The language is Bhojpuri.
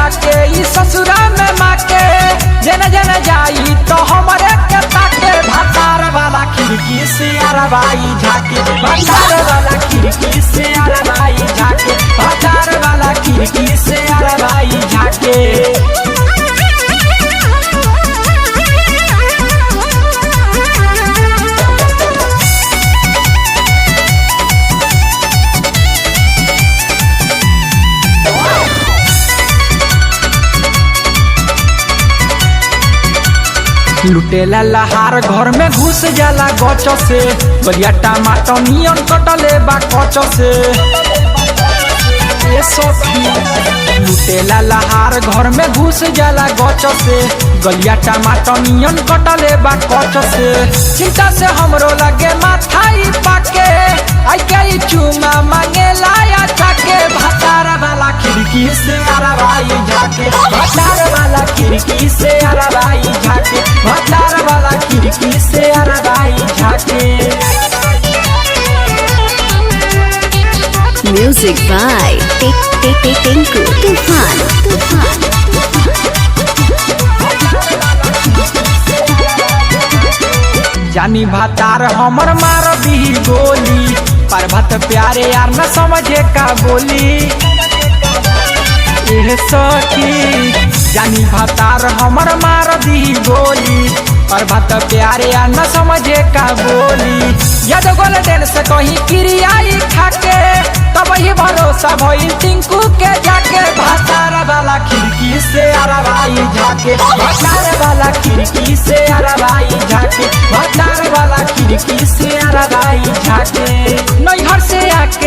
आके ई ससुरा में माके जन जन जाई तो हमरे के ताके भतार वाला खिड़की से अरबाई झाके भतार वाला खिड़की से अरबाई झाके भतार वाला खिड़की से अरबाई झाके। लुटेला लहार घर में घुस जाला गच से बढ़िया टमाटर नियन कटले बा कच से। लुटेला लहार घर में घुस जाला गच से गलिया टमाटर नियन कटले बा कच से। चिंता से हमरो लगे माथाई पाके आई के चुमा मांगे लाया चाके भतार वाला खिड़की से अरबाई झाके भतार वाला खिड़की से अरबाई झाके भतार वाला खिड़की से अरबाई झाके। Music by Tinku Tufan। जानी भतार हमर मार दी गोली पर्वत प्यारे यार न समझे का बोली सखी। जानी भतार हमर मार दी गोली पर्वत प्यारे यार न समझे का बोली। यद गोल्डन से कहीं किरियाई खाके तब ही भरोसा भइल टिंकू के जाके भतार वाला खिड़की से अरबाई झाके भतार वाला खिड़की से अरबाई झाके भतार वाला खिड़की से अरबाई झाके। नैहर से आके